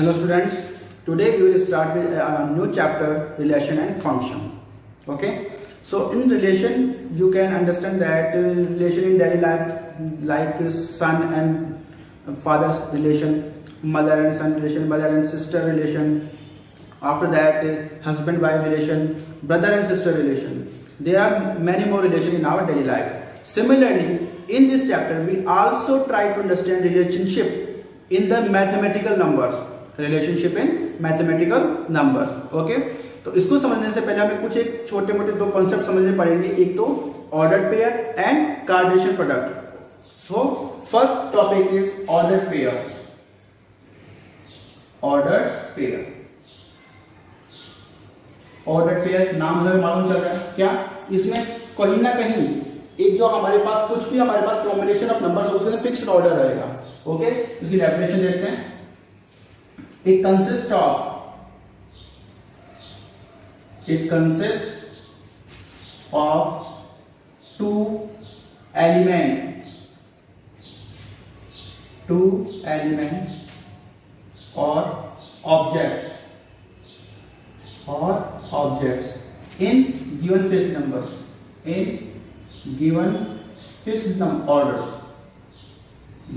Hello students, today we will start with a new chapter, relation and function. Okay, so in relation you can understand that relation in daily life like son and father's relation, mother and son relation, mother and sister relation, after that husband-wife relation, brother and sister relation. There are many more relations in our daily life. Similarly, in this chapter we also try to understand relationship in the mathematical numbers. Relationship in mathematical numbers. Okay, तो इसको समझने से पहले हमें कुछ एक छोटे मोटे दो कॉन्सेप्ट समझने पड़ेंगे. एक तो ordered pair and Cartesian product. So first topic is ordered pair. Ordered pair, ordered pair नाम से मालूम चल रहा है क्या? इसमें कहीं ना कहीं एक जो हमारे पास कुछ भी हमारे पास कॉम्बिनेशन ऑफ नंबर उसमें फिक्स्ड ऑर्डर रहेगा. ओके, इसकी डेफिनेशन देखते हैं. It consists of two elements or objects in given fixed number,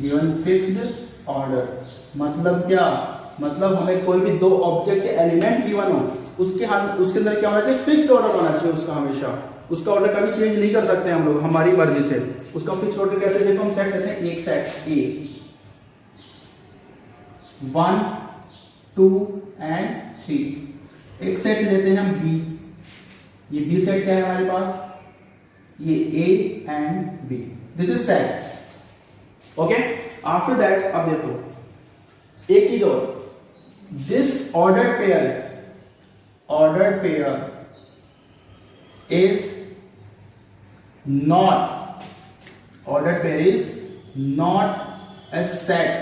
given fixed order. मतलब क्या? मतलब हमें कोई भी दो ऑब्जेक्ट एलिमेंट गिवन हो, उसके अंदर क्या होना चाहिए? फिक्स्ड ऑर्डर होना चाहिए उसका. हमेशा उसका ऑर्डर कभी चेंज नहीं कर सकते हम लोग हमारी मर्जी से. उसका फिक्स्ड ऑर्डर कैसे? देखो हम सेट करते हैं. एक सेट ए 1 2 एंड 3. एक सेट लेते हैं हम बी. ये बी सेट क्या है हमारे पास? ये A and B. This is set. Okay, after that अब देखो एक चीज और. This ordered pair is not a set.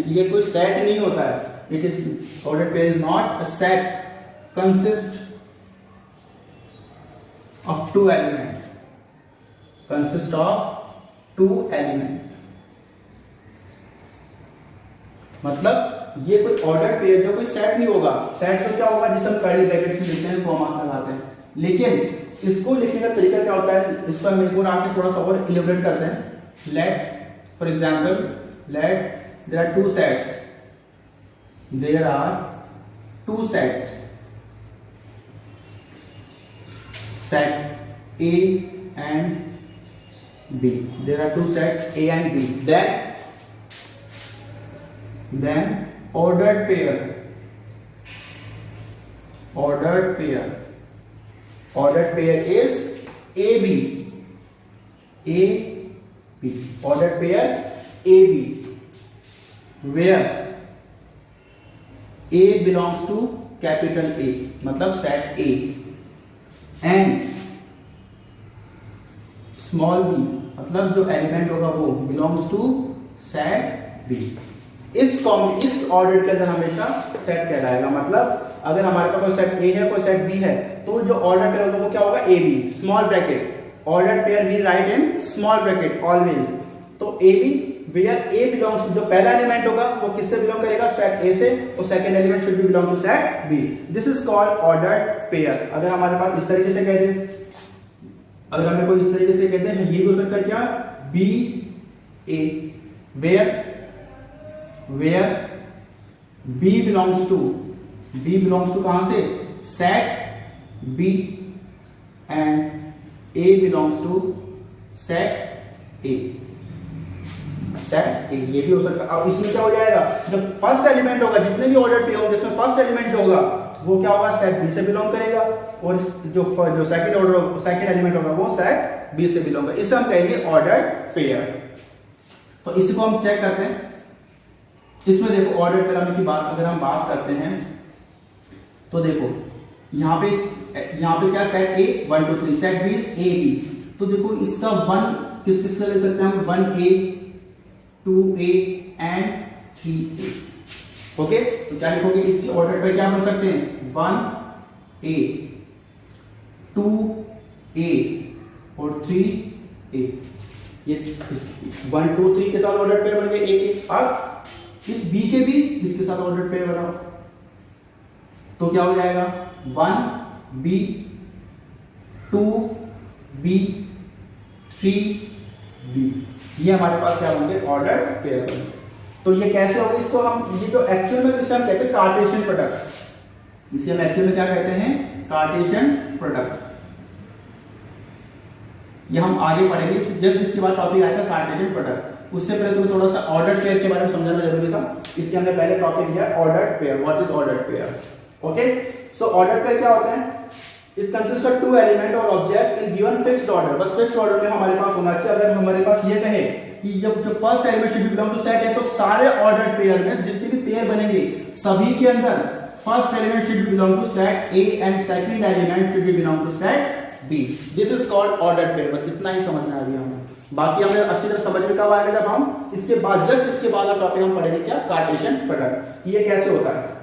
ये कोई सेट नहीं होता है. It is ordered pair is not a set. Consists of two elements. मतलब ये कोई ऑर्डर पेयर जो कोई सेट नहीं होगा. सेट तो क्या होगा? जिसे हम कर्ली ब्रैकेट्स में लिखते हैं, कॉमास लगाते हैं. लेकिन इसको लिखने का तरीका क्या होता है? इस पर हम एक और आके थोड़ा सा और इलेबोरेट करते हैं. Let for example let there are two sets. Set A and B. There are two sets A and B. Then ordered pair is AB. Ordered pair AB, where A belongs to capital A, मतलब set A, and small b, मतलब जो element होगा वो belongs to set B. इस order के अंदर हमेशा set कहलाएगा. मतलब अगर हमारे पास कोई सेट ए है, कोई सेट बी है, तो जो ऑर्डर पेयर होगा वो क्या होगा? A B, small bracket. Order pair we write in small bracket always. तो A B where A belongs, जो पहला एलिमेंट होगा वो किससे बिलोंग करेगा? सेट ए से. और second element should be belong to set B. This is called ordered pair. अगर हमारे पास इस तरीके से कहते, अगर हमें कोई इस तरीके से कहते हैं, ये भी हो सकता है क्या? B A, where B belongs to कहां से? set B, and A belongs to set A. ये भी हो सकता है. अब इसमें क्या हो जाएगा? जो फर्स्ट एलिमेंट होगा, जितने भी ऑर्डर पे होंगे, इसमें फर्स्ट एलिमेंट जो होगा वो क्या होगा? सेट बी से बिलोंग करेगा. और जो सेकंड एलिमेंट होगा वो सेट बी से बिलोंग करेगा. इसे हम कहेंगे ऑर्डर्ड पेयर. तो इसको हम चेक करते हैं. इसमें देखो ऑर्डर पेयर की बात अगर हम बात करते हैं तो देखो यहाँ पे क्या? Set A 1 2 3. Set B is A B. तो देखो इसका 1 किस ले सकते हैं हम? 1A 2A and 3A. Okay, तो क्या लिखोगे? इसकी ऑर्डर पेयर क्या बन सकते हैं? 1A 2A और 3A. ये 1 2 3 के साथ ऑर्डर पेयर बन गए एक एक. अब इस बी के भी इसके साथ ऑर्डर पेयर बनाओ, तो क्या हो जाएगा 1B 2B 3B, ये हमारे पास क्या होंगे ऑर्डर पेयर होंगे। तो ये कैसे होगा, इसको हम ये जो एक्चुअल में इसे हम कहते हैं कार्टेशियन प्रोडक्ट, इसे हम एक्चुअल में क्या कहते हैं कार्टेशियन प्रोडक्ट। ये हम आगे पढ़ेंगे, जस्ट इसके बाद टॉपिक आएगा कार्टेशियन प्रोडक्ट। उससे पहले तुम्हें थोड़ा सा ऑर्डर पेयर के बारे में समझना जरूरी था, इसलिए हमने पहले टॉपिक दिया order pair. What is order pair? Okay, so order pair क्या होता है? It consist of two element और object in given fixed order. बस फिक्स्ड ऑर्डर में हमारे पास होना चाहिए। अगर हमारे पास ये कहे कि जब जो first element should belong to set है, तो सारे ऑर्डर पेयर में जितने भी पेयर बनेंगे सभी के अंदर first element should belong to set A and second element should belong to set B. This is called order pair. बस इतना ही समझना है अभी हमें, बाकी हमें अच्छी तरह समझ में कब आएगा जब हम इसके बाद जस्ट इसके बाद का टॉपिक हम पढ़ेंगे क्या कार्टेशियन प्रोडक्ट, ये कैसे होता है।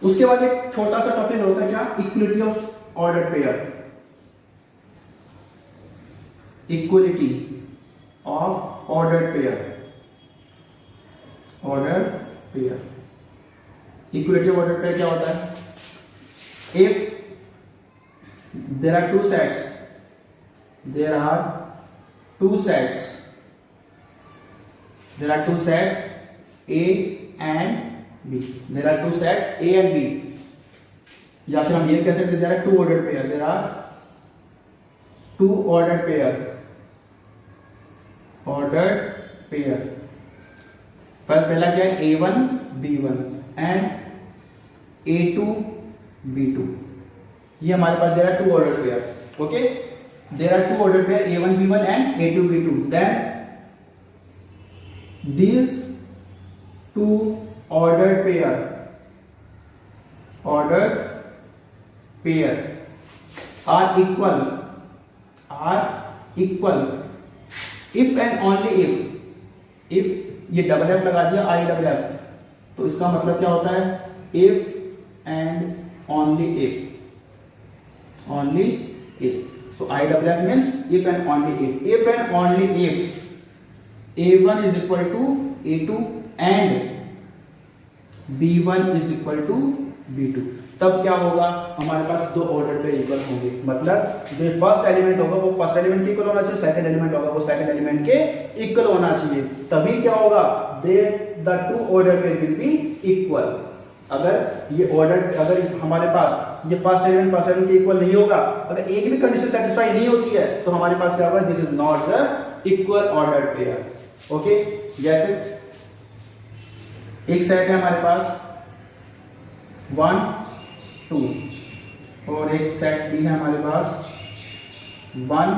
उसके बाद एक छोटा सा टॉपिक होता है क्या equality of order pair. Equality of order pair, order pair, equality of order pair क्या होता है? If there are two sets, there are two sets, there are two sets A and B, there are two sets A and B, या फिर हम ये कह सकते हैं there are two ordered pair, there are two ordered pair, ordered pair। पहला क्या है A1 B1 and A2 B2, ये हमारे पास there are two order pair. Okay, there are two order pair A1 B1 and A2 B2। Then these two ordered pair are equal if and only if ये double F लगा दिया I double F, तो इसका मतलब क्या होता है if and only if, only if, so I double F means if and only if A1 is equal to A2 and B1 is equal to B2, तब क्या होगा हमारे पास दो ऑर्डर पे इक्वल होंगे। मतलब जो फर्स्ट एलिमेंट होगा वो फर्स्ट एलिमेंट के इक्वल होना चाहिए, सेकंड एलिमेंट होगा वो सेकंड एलिमेंट के इक्वल होना चाहिए, तभी क्या होगा the two order pair will be equal. अगर ये ऑर्डर अगर हमारे पास ये फर्स्ट एलिमेंट के इक्वल नहीं होगा, अगर एक भी कंडीशन सेटिस्फाई नहीं होती है, तो हमारे पास क्या होगा this is not the equal order pair. Okay, जैसे एक सेट है हमारे पास 1 2 और एक सेट भी है हमारे पास 1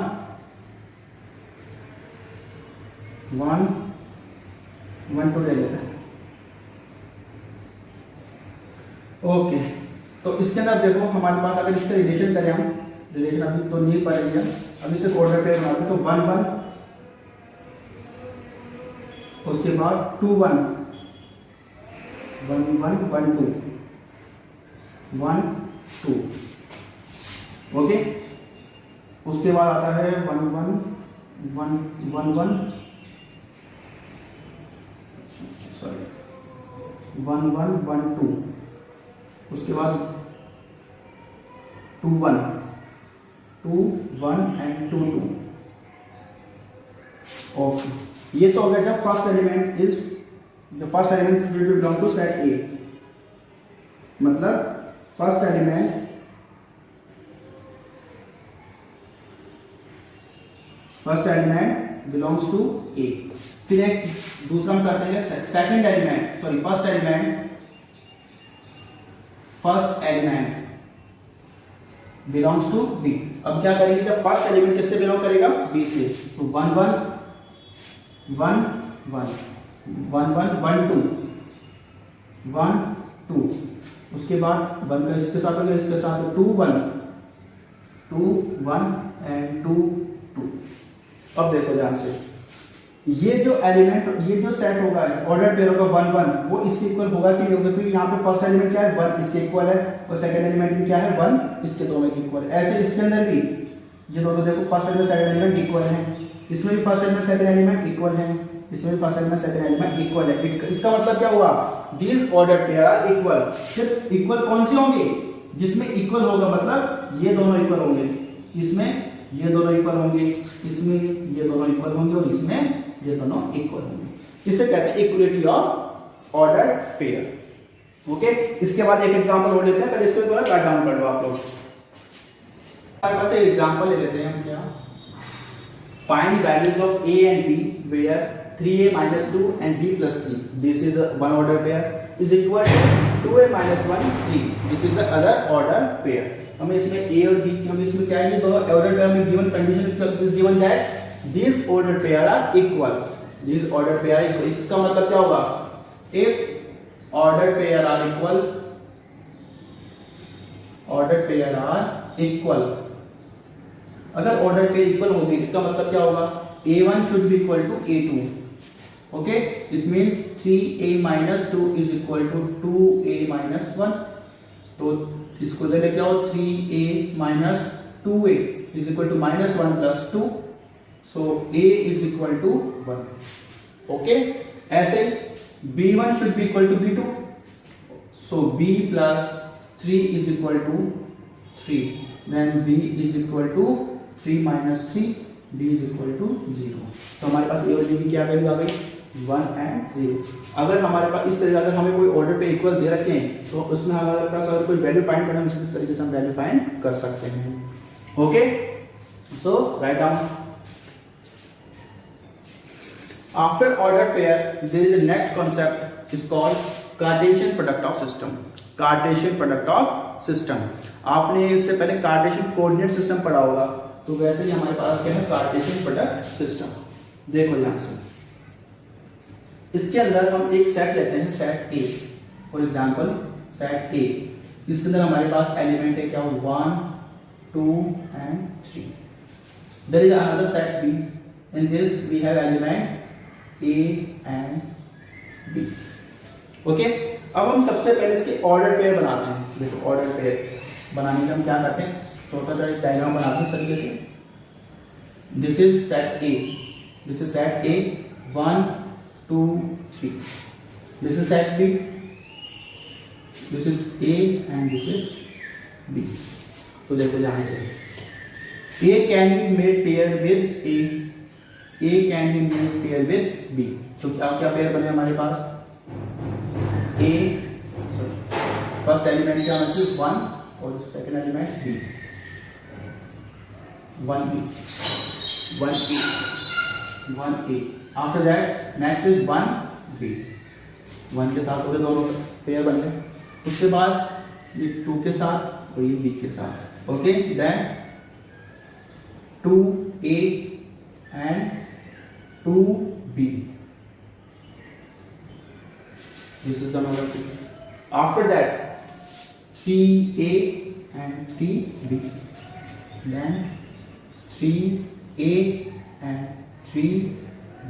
1 1 2 ले लेते हैं। ओके, तो इसके अंदर देखो हमारे पास अगर इसका रिलेशन करें हम, रिलेशन अभी तो नहीं पढ़ेंगे, अभी सिर्फ ऑर्डर पेयर बनाते हैं। तो 1 1, उसके बाद 2 1 1 1 1 2 1 2। ओके, उसके बाद आता है 1 1 1 1 1 सॉरी 1 1 1 2, उसके बाद 2 1 2 1 एंड 2 2। ओके, ये तो हो गया जब first element is the first element will belong to set A, मतलब first element belongs to A. फिर एक दूसरा हम करते हैं second element, sorry first element belongs to B. अब क्या करेंगे जब फर्स्ट एलिमेंट किससे बिलोंग करेगा? बी से। तो 1 1 1 1 1 1 1 2 1 2, उसके बाद 1 का इसके साथ हो गया, इसके साथ 2 1 2 1 एंड 2 2। अब देखो ध्यान से, ये जो एलिमेंट ये जो सेट होगा ऑर्डर पेयर होगा 1 1, वो इसके इक्वल होगा कि नहीं होगा? क्योंकि यहाँ पे फर्स्ट एलिमेंट क्या है 1 इसके इक्वल है, और सेकंड एलिमेंट भी क्या है 1 इसके दोनों के इक्वल है। ऐसे इसके अंदर भी ये दोनों देखो first element second element equal है, इसमें भी first element second element equal है, इसमें first element second element equal है। इसका मतलब क्या हुआ, these order pair are equal. सिर्फ इक्वल कौन से होंगे, जिसमें इक्वल होगा मतलब ये दोनों इक्वल होंगे, इसमें ये दोनों इक्वल होंगे, इसमें ये दोनों इक्वल होंगे और इसमें ये दोनों इक्वल होंगे। इसे कहते हैं equality of order pair. Okay, इसके बाद एक एग्जांपल और लेते हैं, पहले इसको एक बार राइट डाउन कर लो आप लोग। हमारे पास एक एग्जांपल ले लेते हैं हम, क्या, find values of a and b where 3a minus 2 and b plus 3, this is the one order pair, is equal to 2a minus 1 3, this is the other order pair। हमें इसमें a और b की, हम इसमें क्या है, ये दोनों ऑर्डर पेयर में given condition is given that this order pair are equal, this order pair are equal. इसका मतलब क्या होगा, if order pair are equal, order pair are equal, अगर ऑर्डर पेयर इक्वल होंगे इसका मतलब क्या होगा, a1 should be equal to a2। Okay, it means 3a minus 2 is equal to 2a minus 1। तो इसको इधर लेके आओ, 3a minus 2a is equal to minus 1 plus 2, so a is equal to 1। Okay, ऐसे b1 should be equal to b2, so b plus 3 is equal to 3, then b is equal to 3 minus 3, b is equal to 0। तो हमारे पास a और b की क्या value आ गई, 1 and 0। अगर हमारे पास इस तरीके, अगर हमें कोई ऑर्डर पे इक्वल दे रखे हैं तो उसमें हमारे पास अगर कोई वैल्यू फाइंड करना है, इस तरीके से हम वैल्यू फाइंड कर सकते हैं। Okay, so write down. After order pair there is a next concept is called Cartesian product of system. Cartesian product of system, आपने इससे पहले कार्टेशियन कोऑर्डिनेट सिस्टम पढ़ा होगा, तो वैसे ही हमारे पास क्या है, कार्टेशियन प्रोडक्ट सिस्टम। देखो यहां से, इसके अंदर हम एक सेट लेते हैं, set A, for example set ए, इसके अंदर हमारे पास एलिमेंट है क्या, 1 2 and 3। There is another set B, in this we have element a and b। Okay, अब हम सबसे पहले इसके ऑर्डर पेयर बनाते हैं। देखो ऑर्डर पेयर बनाने के हम क्या करते हैं, छोटा सा एक डायग्राम बनाते हैं इस तरीके से। This is set A, this is set A 1 2 3, this is set B, this is A and this is B. तो देखो यहां से A can be made pair with A can be made pair with B. तो क्या क्या pair बने हमारे पास, ए first element क्या होना चाहिए 1 और second element B, 1b 1a 1a। After that next is 1b, 1 के साथ हो गए दोनों पेयर बन गए। उसके बाद ये 2 के साथ और ये b के साथ। Okay, then 2a and 2b, this is the number 2। after that 3a and 3b, then 3a and 3b,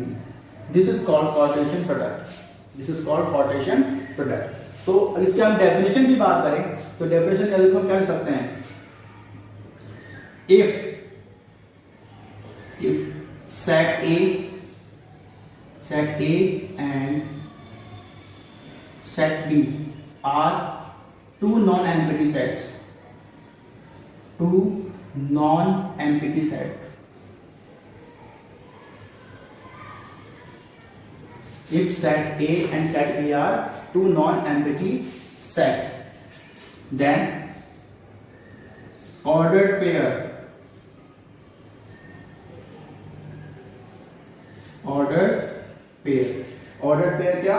this is called Cartesian product, this is called Cartesian product। तो इसके हम डेफिनेशन की बात करें तो डेफिनेशन क्या लिख सकते हैं, if set a and set B are two non-empty sets, two non-empty set, if set A and set B are two non-empty set, then ordered pair क्या,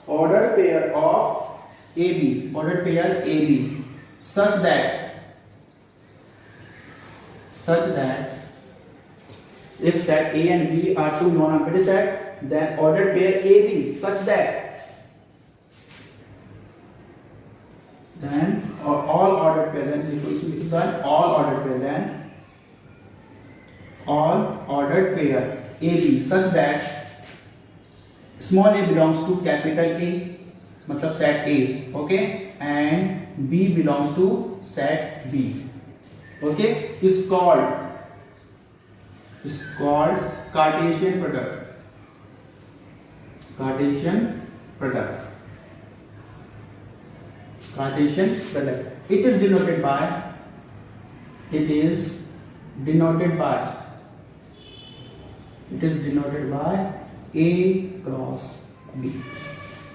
ordered pair of AB, ordered pair AB such that if set A and B are two non-empty set, then ordered pair AB such that then all ordered pair, then all ordered pair, then all ordered pair AB such that small a belongs to capital A, मतलब set A, okay, and B belongs to set B, okay, is called Cartesian product, Cartesian product, Cartesian product, it is denoted by A cross B.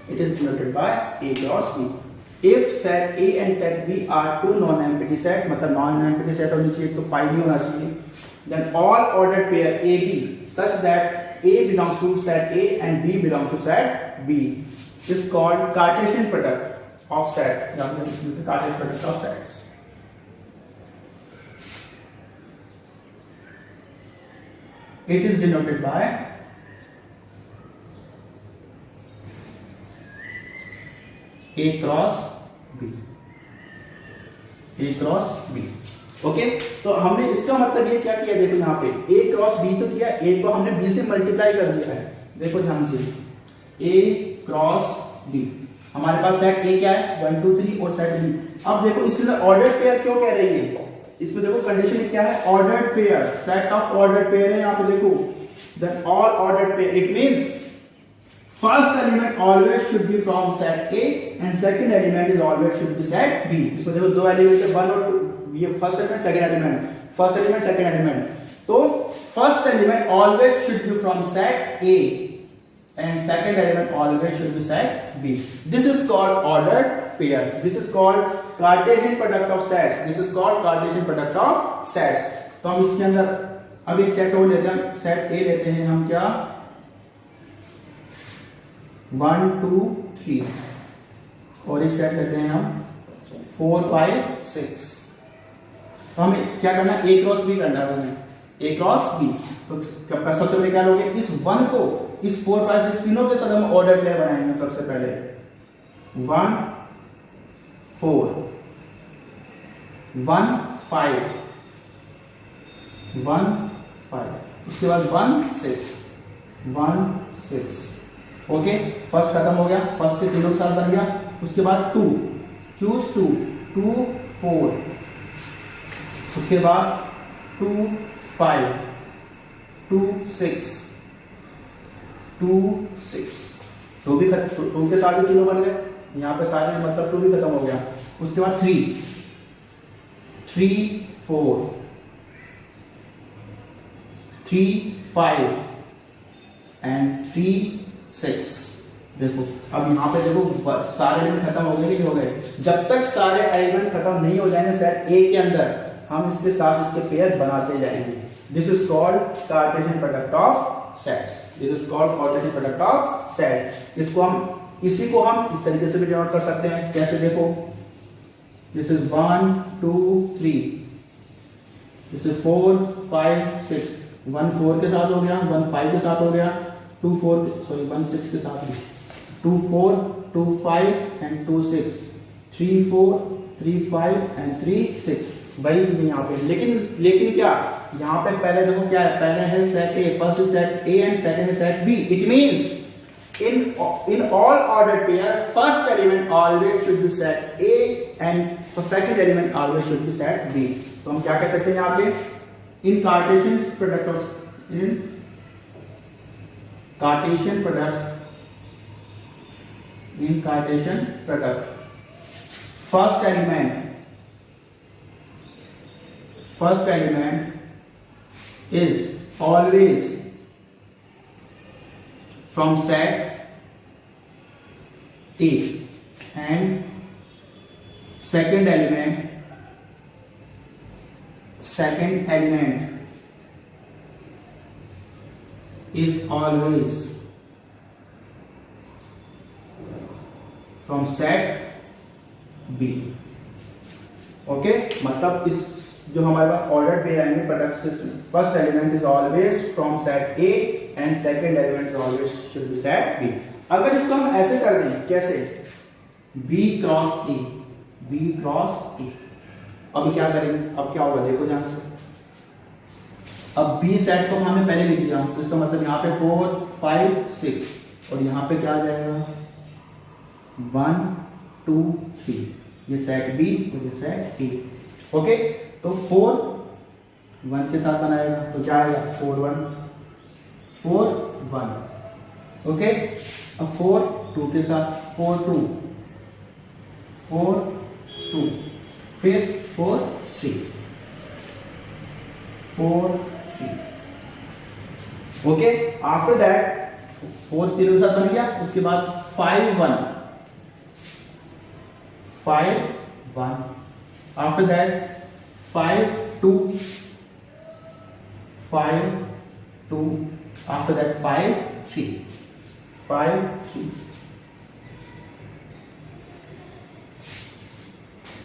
It is denoted by A cross B. If set A and set B are two non-empty set, मतलब non-empty set होनी चाहिए तो 5 नहीं होना चाहिए, then all ordered pair AB such that A belongs to set A and B belongs to set B is called Cartesian product of set. Cartesian product of sets. It is denoted by A cross B. A cross B. Okay, तो हमने इसका मतलब ये क्या किया, देखो यहाँ पे A क्रॉस B तो किया, A को हमने B से मल्टीप्लाई कर दिया है। देखो ध्यान से, A क्रॉस B, हमारे पास सेट A क्या है 1 2 3 और सेट B। अब देखो इसमें ऑर्डर्ड पेयर क्यों कह रही है, इसमें देखो कंडीशन क्या है, ordered pair, set of ordered pair है यहाँ पे देखो, then all ordered pair, it means first element always should be from set A and second element is always should be set B। इसमें देखो दो एलिमेंट है, 1 और 2, ये first element second element, first element second element, तो first element always should be from set A and second element always should be set B. This is called ordered pair. This is called Cartesian product of sets. This is called Cartesian product of sets. तो हम इसके अंदर अब एक set और लेते हैं, set A लेते हैं हम, क्या 1 2 3, और एक सेट लेते हैं हम 4 5 6। तो हमें क्या करना है, A क्रॉस B करना है हमें, A क्रॉस B। तो सबसे पहले क्या लोगे, इस 1 को इस 4 5 6 तीनों के साथ हम ऑर्डर पेयर बनाएंगे। सबसे पहले 1 4 1 5 1 5, उसके बाद 1 6 1 6। ओके, फर्स्ट खत्म हो गया, फर्स्ट के तीनों के साथ बन गया। उसके बाद 2 चूज 2 2 4, उसके बाद 2 5 2 6 2 6, तो भी टू के साथ भी तीनों बन गए, यहाँ पे सारे मतलब 2 भी खत्म हो गया। उसके बाद 3 3 4 3 5 एंड 3 6। देखो अब यहाँ पे देखो सारे एलिमेंट खत्म हो गए कि हो गए, जब तक सारे एलिमेंट खत्म नहीं हो जाएंगे सेट ए के अंदर, हम इसके साथ इसके पेयर बनाते जाएंगे। This is called Cartesian product of sets. This is called Cartesian product of set. इसी को हम इस तरीके से भी डिनोट कर सकते हैं। कैसे, देखो दिस इज 1 2 3, दिस इज 4 5 6, 1 4 के साथ हो गया, 1 5 के साथ हो गया, 2 4 सॉरी 1 6 के साथ, 2 4 2 5 एंड 2 6, 3 4 3 5 एंड 3 6। वही यहाँ पे, लेकिन क्या यहाँ पे पहले देखो क्या है, पहले है set A, first is set A and second is set B. It means in all ordered pair first element always should be set A and the second element always should be set B। तो हम क्या कह सकते हैं यहाँ पे, in Cartesian product first element is always from set A and second element is always from set B। Okay, मतलब इस जो हमारे पास ऑर्डर पे आएंगे प्रोडक्ट से, first element is always from set A and second element always should be set B. अगर इसको हम ऐसे कर दें, कैसे, B क्रॉस ए, अब क्या करेंगे, अब क्या होगा देखो ध्यान से। अब B सेट को हमने पहले लिख दिया, तो इसका मतलब यहाँ पे 4 5 6 और यहाँ पे क्या आ जाएगा 1 2 3, ये सेट B और ये सेट A। ओके, तो 4 1 के साथ बनाएगा तो क्या आएगा 4 1 4 1। ओके, अब 4 2 के साथ 4 2 4 2, फिर 4 3 4 3। ओके, आफ्टर दैट 4 0 के साथ बन गया, उसके बाद 5 1 5 1, after that 5 2 5 2, after that 5 3 5 3।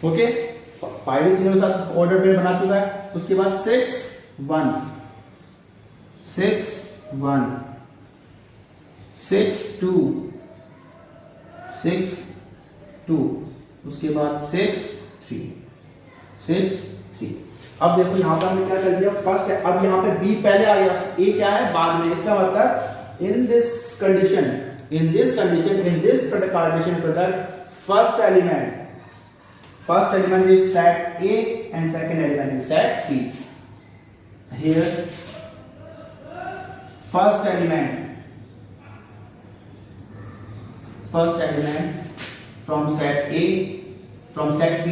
Okay, 5 3 के साथ ऑर्डर पेयर बना चुका है। उसके बाद 6 1 6 1 6 2 6 2, उसके बाद 6 3 6 3। अब देखो यहां पर हमने क्या कर दिया, फर्स्ट है, अब यहां पे बी पहले आ गया, ए क्या है बाद में। इसका मतलब in this condition in this Cartesian product first element is set A and second element is set B. Here first element from set A, from set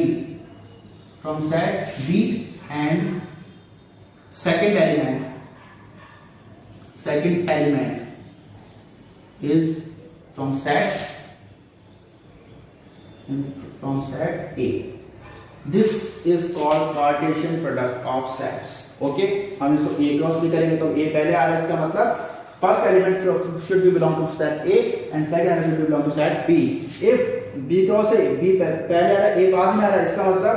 B and second element is from set A. This is called Cartesian product of sets. Okay, हम इसको A cross भी करेंगे तो A पहले आ रहा है, इसका मतलब first element should be belong to set A and second element should be belong to set B. If B cross A, B पहले आ रहा है, A बाद में आ रहा है, इसका मतलब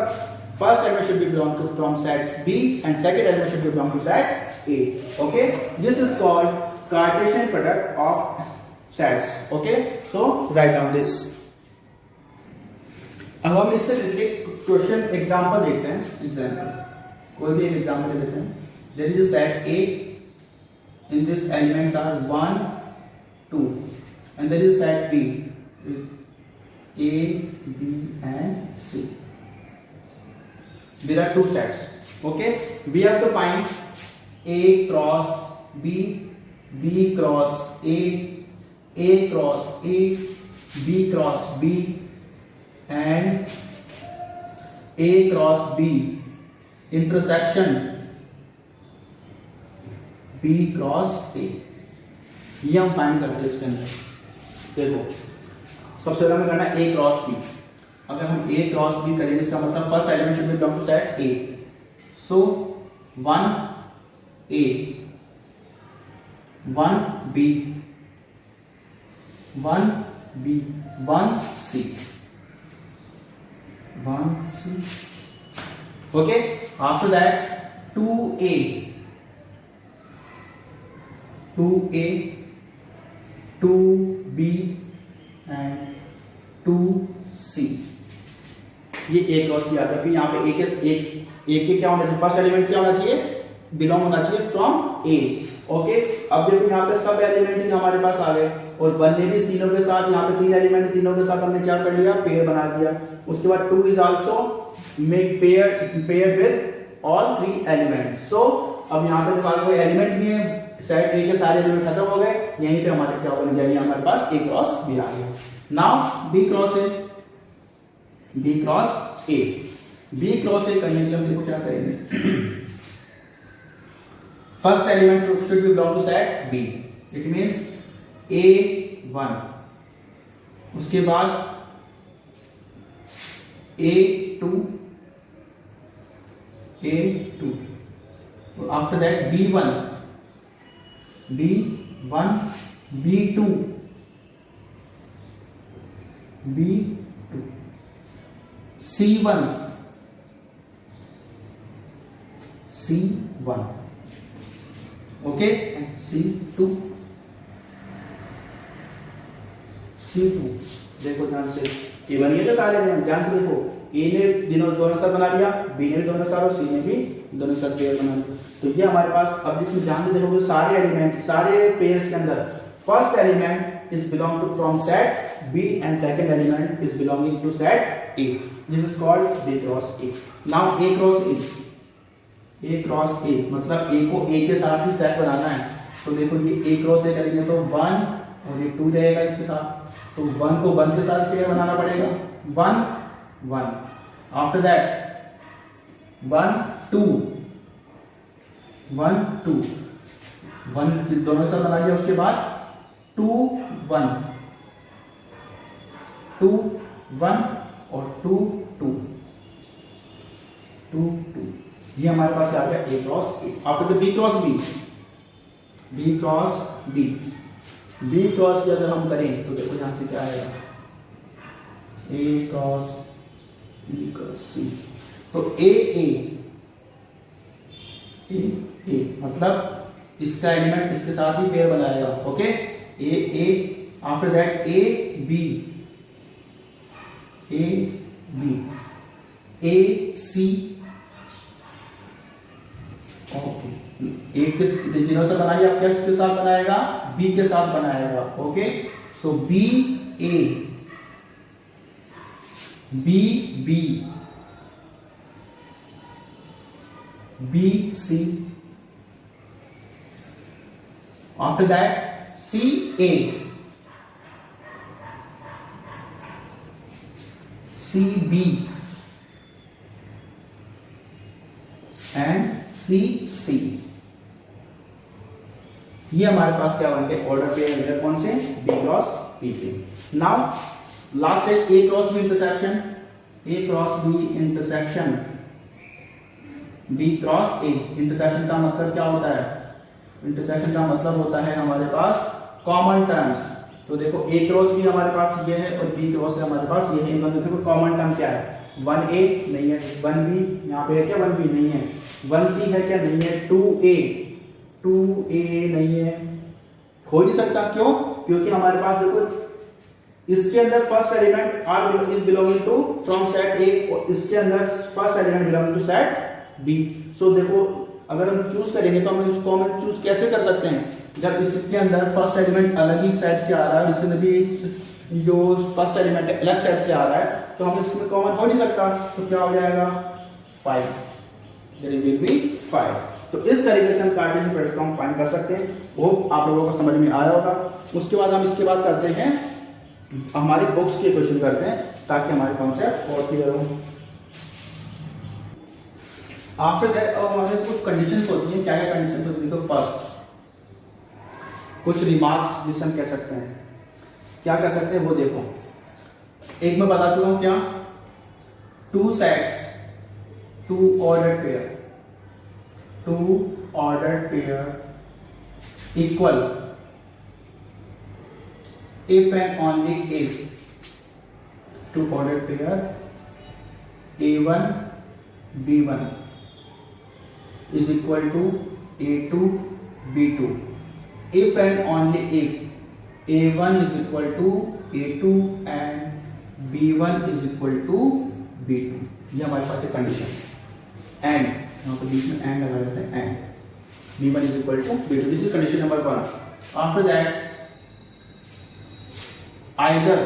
first element should be belong to from set B and second element should be belong to set A. Okay, this is called Cartesian product of sets. Okay, so write down this. अब हम इससे related question example देखते हैं। Example, कोई भी एक example ले लेते हैं। There is a set A, in this elements are 1 2 and there is set B, A B and C. There are two sets. Okay, we have to find A cross B, B cross A cross A, B cross B and A cross B intersection B cross A। ये हम find करते हैं इसके अंदर। देखो सबसे पहले हमें करना है A क्रॉस B। अगर हम A क्रॉस B करेंगे इसका मतलब first element should be belong to set A, so 1 A 1 B 1 B 1 C 1 C। Okay, after that 2A 2B and 2C। ये A क्रॉस B आता है। यहाँ पे A के क्या होना चाहिए, फर्स्ट एलिमेंट क्या होना चाहिए, बिलोंग होना चाहिए फ्रॉम A। ओके, अब देखो यहाँ पे सब एलिमेंट ही हमारे पास आ गए और बनने भी तीनों के साथ, यहाँ पे 3 एलिमेंट, तीनों के साथ हमने क्या कर लिया, पेयर बना दिया। उसके बाद 2 is also make pair with all 3 elements. So अब यहाँ पे हमारे कोई एलिमेंट नहीं है, सेट A के सारे एलिमेंट खत्म हो गए, यहीं पे हमारे क्या बन गया, हमारे पास A क्रॉस B आ गया। नाउ B क्रॉस A करने के लिए हम देखो क्या करेंगे। First element should be belong to set B, it means A1, उसके बाद A2 after that B1 B2 C1 okay, C2 देखो ध्यान से, ये बन गए सारे ध्यान से देखो। A ने दोनों साथ बना लिया, B ने भी दोनों साथ और C ने भी दोनों साथ पेयर बना लिया। तो ये हमारे पास, अब जिसमें ध्यान से देखोगे सारे एलिमेंट, सारे पेयर्स के अंदर first element is belong to from set B and second element is belonging to set A. This is called B cross A. Now A cross A मतलब A को A के साथ ही सेट बनाना है। तो देखो ये A क्रॉस A करेंगे तो 1 और ये 2 रहेगा इसके साथ, तो 1 को 1 के साथ पेयर बनाना पड़ेगा, 1 1। आफ्टर दैट 1 2 1 2 1 दोनों के साथ बना लिया, उसके बाद 2 1 2 1 और 2 2 2 2। ये हमारे पास क्या आ गया, A cross A। After the B cross B, B cross B, B cross B अगर हम करें तो देखो यहां से क्या आएगा, A cross B cross C, तो A A A A मतलब इसका एलिमेंट इसके साथ ही पेयर बनाएगा। Okay, A A। After that A B A B A C। Okay, एक जीरो से बनाइए, आप किसके साथ बनाएगा, बी के साथ बनाएगा। Okay, so B A B B B C. After that C A C B and C C. ये हमारे पास क्या बन गए, ऑर्डर पेयर मिले कौन से, बी क्रॉस बी के। नाउ लास्ट है A cross B intersection, A cross B intersection B cross A. Intersection का मतलब क्या होता है, इंटरसेक्शन का मतलब होता है हमारे पास कॉमन टर्म्स। तो देखो ए क्रॉस बी हमारे पास ये है और बी क्रॉस हमारे पास ये है, इन दोनों में कॉमन टर्म्स क्या है, 1A नहीं है, 1B यहाँ पे है क्या, 1B नहीं है, 1C है क्या, नहीं है, 2A नहीं है, हो नहीं सकता। क्यों, क्योंकि हमारे पास देखो इसके अंदर first element are is belonging to from set A और इसके अंदर first element belonging to set B. So देखो अगर हम चूज करेंगे तो हम इसको हम चूज कैसे कर सकते हैं, जब इसके अंदर फर्स्ट एलिमेंट अलग ही सेट से आ रहा है, इसके अंदर भी जो फर्स्ट एलिमेंट अलग सेट से आ रहा है, तो हम इसमें कॉमन हो नहीं सकता, तो क्या हो जाएगा 5, देयर विल बी 5। तो इस तरीके से हम कार्टेशियन प्रोडक्ट हम फाइंड कर सकते हैं। वो आप लोगों को समझ में आया होगा। उसके बाद हम इसके बाद करते हैं हमारे बुक्स के क्वेश्चन करते हैं, ताकि हमारे कॉन्सेप्ट और क्लियर हो। आफ्टर दैट अब हमारे कुछ कंडीशंस होती हैं। क्या क्या कंडीशंस होती है, तो फर्स्ट कुछ रिमार्क्स जिसे हम कह सकते हैं, क्या कर सकते हैं वो देखो। एक मैं बता चुका हूं क्या, 2 sets 2 ordered pair 2 ordered pair equal if and only if 2 ordered pair A1 B1 is equal to A2 B2, if and only if A1 is equal to A2 and B1 is equal to B2। ये हमारे पास है condition. And यहाँ पर बीच में and लगा देते हैं, and B1 is equal to B2, this is condition number 1। After that either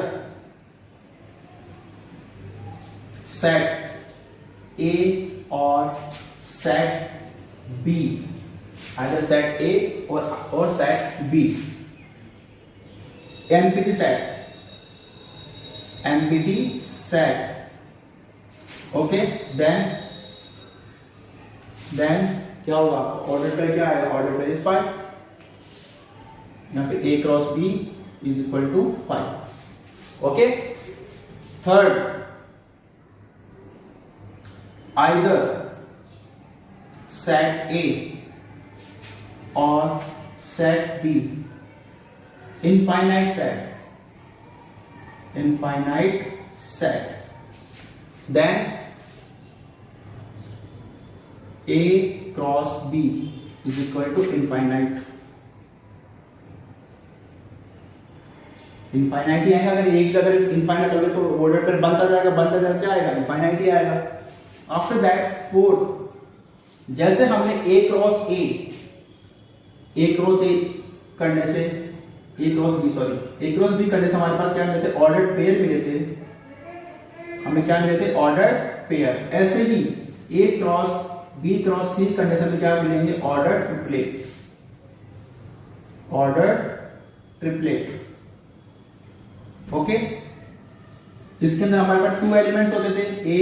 set A or set B, either set A or set B, empty set, okay, then क्या होगा, order pair क्या है, order pair is 5। यहाँ पे A cross B is equal to 5। okay, third, either set A or set B, infinite set, then A cross B is equal to infinite ही आएगा। अगर एक अगर इनफाइनाइट होगा तो ऑर्डर पेयर बनता जाएगा क्या आएगा, इनफाइनाइट ही आएगा। आफ्टर दैट फोर्थ, जैसे हमने ए क्रॉस ए करने से ए क्रॉस बी करने से हमारे पास क्या मिले थे, ऑर्डर पेयर मिले थे, हमें क्या मिले थे, ऑर्डर पेयर। ऐसे ही ए क्रॉस बी क्रॉस सी करने से हमें क्या मिलेंगे, ऑर्डर ट्रिपलेट। ओके। इसके अंदर हमारे पास 2 एलिमेंट्स होते थे ए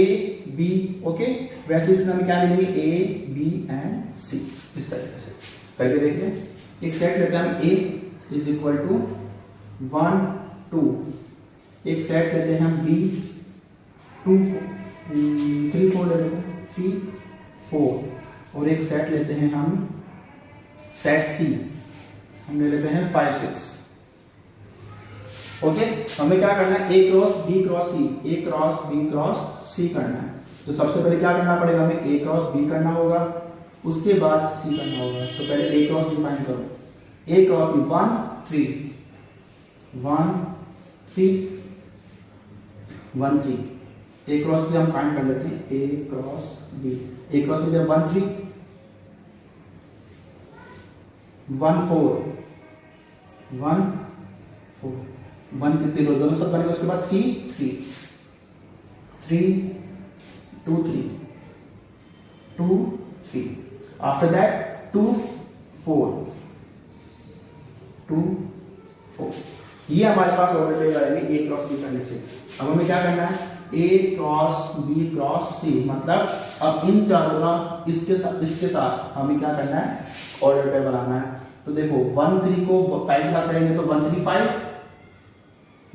बी, ओके। वैसे इसमें हमें क्या मिलेंगे ए बी एंड सी, इस तरीके से करके देखते हैं। एक सेट लेते हैं हम ए इज इक्वल टू 1 2, एक सेट लेते हैं हम बी 2 3 4 ले लेते हैं 3 4, और एक सेट लेते हैं हम सेट सी, हम ले लेते हैं 5 6, ओके। हमें क्या करना है A cross B cross C, A cross B cross सी करना है। तो सबसे पहले क्या करना पड़ेगा, हमें ए क्रॉस बी करना होगा, उसके बाद सी करना होगा। तो पहले ए क्रॉस बी फाइंड करो, ए क्रॉस बी 1 3 1 3 1 3, ए क्रॉस बी हम फाइंड कर लेते हैं, ए क्रॉस बी, ए क्रॉस बी 1 3 1 4 1 4 1 कितने लो, दोनों सब बनेगा। उसके बाद 3 3 3 2 3 2 3, आफ्टर दैट 2 4 2 4। ये हमारे पास ऑर्डर पे आएगी ए क्रॉस बी करने से। अब हमें क्या करना है, ए क्रॉस बी क्रॉस सी, मतलब अब इन चारों का इसके साथ हमें क्या करना है, ऑर्डर पे बनाना है। तो देखो 1 3 को 5 के साथ करेंगे तो 1 3 5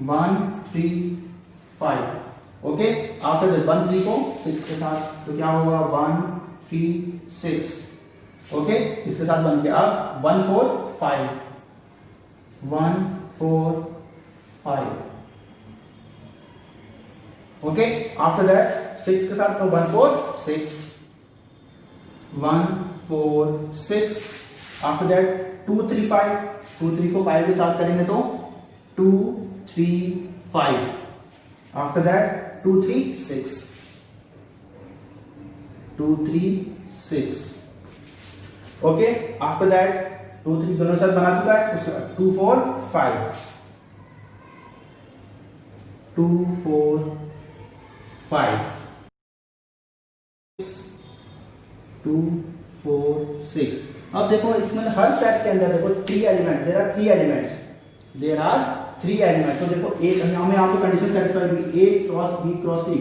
1 3 5, ओके। आफ्टर 1 3 को 6 के साथ, तो क्या होगा 1 3 6, ओके। इसके साथ बन गया अब 1 4 5 1 4 5, ओके। आफ्टर दैट 6 के साथ तो 1 4 6 1 4 6, आफ्टर दैट 2 3 5, 2 3 को 5 के साथ करेंगे तो 2 3 5, after that 2 3 6 2 3 6, okay. After that 2 3 दोनों साथ बना चुका है, उसके बाद 2 4 5 2 4 5 2 4 6। अब देखो इसमें हर सेट के अंदर देखो 3 element, there are 3 elements, there are 3 elements. तो देखो एक हमें यहाँ पे कंडीशन सेटिस्फाइड हुई, A cross B cross C.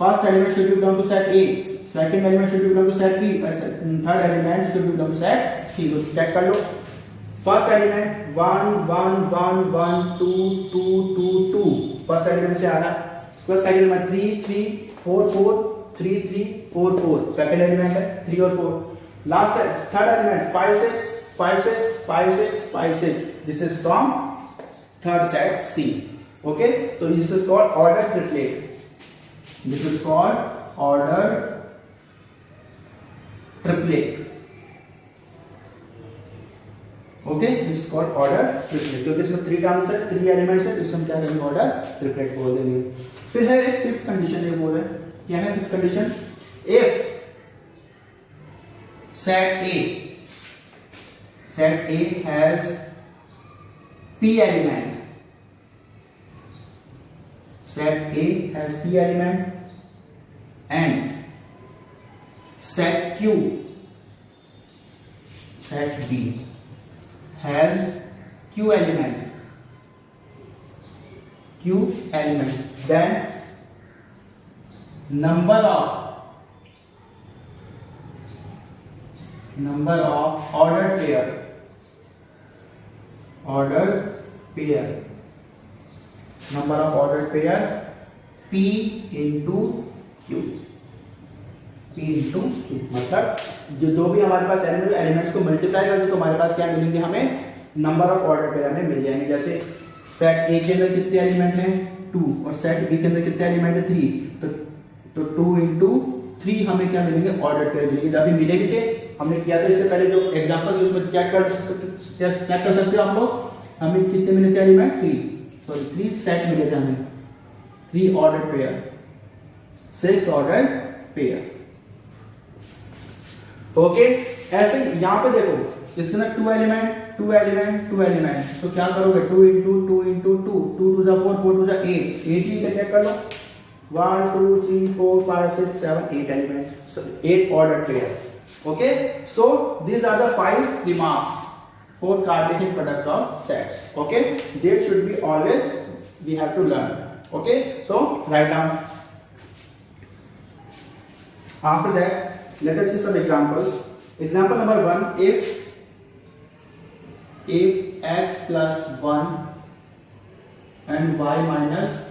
First element should be belong to set A, second element should be belong to set B, third element should be belong to set C. तो check कर लो, first element 1 1 1 1 2 2 2 2, first element से आ रहा है। उसके बाद second element 3 3 4 4 3 3 4 4, second element है 3 और 4। Last third element 5 6 5 6 5 6 5 6, this is from third set C, okay. तो this is called order triplet, this is called order triplet, okay. This is called order triplet, क्योंकि इसमें 3 टर्म्स है, 3 elements है, इसमें क्या करेंगे, ऑर्डर ट्रिपलेट बोल देंगे। फिर है एक फिफ्थ कंडीशन, ये बोल रहे हैं, क्या है fifth condition, if set A has p element, set A has p element and set B has q element, then number of ordered pair, number of ordered pair p into q, मतलब जो भी हमारे पास elements को multiply करेंगे तो हमारे पास क्या मिलेंगे, हमें नंबर ऑफ ऑर्डर पेयर हमें मिल जाएंगे। जैसे सेट ए के अंदर कितने एलिमेंट हैं 2, और सेट बी के अंदर कितने एलिमेंट है 3, तो 2 into 3 हमें क्या मिलेंगे, ऑर्डर पेयर मिलेंगे। अभी मिले भी थे, हमने किया था इससे पहले जो एग्जांपल, उसमें चेक कर सकते हो आप लोग, हमें कितने मिले थे एलिमेंट 3 सेट मिले थे हमें, 3 order pair, 6 order pair, okay. ऐसे यहां पे देखो इसके अंदर 2 एलिमेंट, तो क्या करोगे, 2 into 2 into 2, 2 to the 4, 4 to the 8, 8 he check कर लो, 1 2 3 4 5 6 7 8 element, 8 order pair, okay. So these are the 5 remarks for Cartesian product of sets, okay. They should be always we have to learn. Okay, so write down. After that, let us see some examples. Example number 1, if x plus 1 and y minus